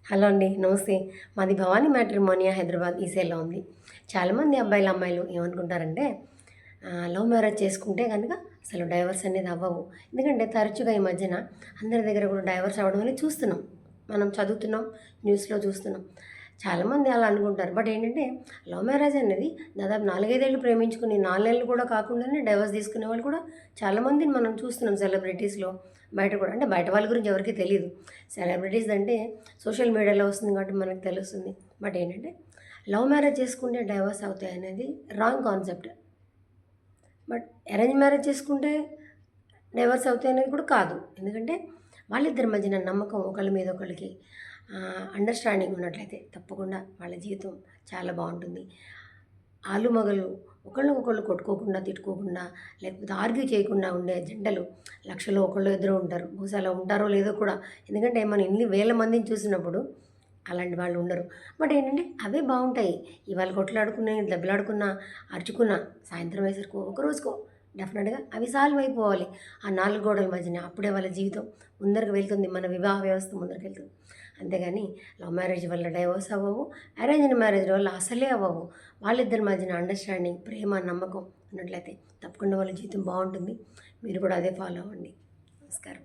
Hello అండి, నమస్తే. మాది భవానీ మ్యాట్రిమోనియా హైదరాబాద్ ఈసేల్లో ఉంది. చాలామంది అబ్బాయిలు, అమ్మాయిలు ఏమనుకుంటారంటే లవ్ మ్యారేజ్ చేసుకుంటే కనుక అసలు డైవర్స్ అనేది అవ్వవు. ఎందుకంటే తరచుగా ఈ మధ్యన అందరి దగ్గర కూడా డైవర్స్ అవ్వడం అనేది చూస్తున్నాం. మనం చదువుతున్నాం, న్యూస్లో చూస్తున్నాం. చాలామంది అలా అనుకుంటారు. బట్ ఏంటంటే లవ్ మ్యారేజ్ అనేది దాదాపు 4, 5 ఏళ్ళు ప్రేమించుకుని 4 నెలలు కూడా కాకుండానే డైవర్స్ తీసుకునే వాళ్ళు కూడా చాలామందిని మనం చూస్తున్నాం సెలబ్రిటీస్లో. బయట కూడా అంటే బయట వాళ్ళ గురించి ఎవరికీ తెలియదు. సెలబ్రిటీస్ అంటే సోషల్ మీడియాలో వస్తుంది కాబట్టి మనకు తెలుస్తుంది. బట్ ఏంటంటే లవ్ మ్యారేజ్ చేసుకుంటే డైవర్స్ అవుతాయి అనేది wrong concept. But arrange marriage చేసుకుంటే డైవర్స్ అవుతాయి అనేది కూడా కాదు. ఎందుకంటే వాళ్ళిద్దరి మధ్యన నమ్మకం, ఒకళ్ళ మీద ఒకళ్ళకి అండర్స్టాండింగ్ ఉన్నట్లయితే తప్పకుండా వాళ్ళ జీవితం చాలా బాగుంటుంది. ఆలు మగలు ఒకళ్ళకొకళ్ళు కొట్టుకోకుండా, తిట్టుకోకుండా, లేకపోతే ఆర్గ్యూ చేయకుండా ఉండే జంటలు లక్షలో ఒకళ్ళు ఇద్దరు ఉంటారు. బహుశా అలా ఉంటారో లేదో కూడా. ఎందుకంటే మనం ఇన్ని వేల మందిని చూసినప్పుడు అలాంటి వాళ్ళు ఉండరు. బట్ ఏంటంటే అవే బాగుంటాయి. ఇవాళ కొట్లాడుకునే, దెబ్బలాడుకున్నా, అరుచుకున్నా సాయంత్రం అయ్యేసరికి ఒక రోజుకో డెఫినెట్గా అవి సాల్వ్ అయిపోవాలి. ఆ 4 గోడల మధ్యన అప్పుడే వాళ్ళ జీవితం ముందరికి వెళ్తుంది. మన వివాహ వ్యవస్థ ముందరికి వెళ్తుంది. అంతేగాని లవ్ మ్యారేజ్ వల్ల డైవర్స్ అవ్వవు, అరేంజ్డ్ మ్యారేజ్ వల్ల అసలే అవ్వవు. వాళ్ళిద్దరి మధ్యన అండర్స్టాండింగ్, ప్రేమ, నమ్మకం ఉన్నట్లయితే తప్పకుండా వాళ్ళ జీవితం బాగుంటుంది. మీరు కూడా అదే ఫాలో అవ్వండి. నమస్కారం.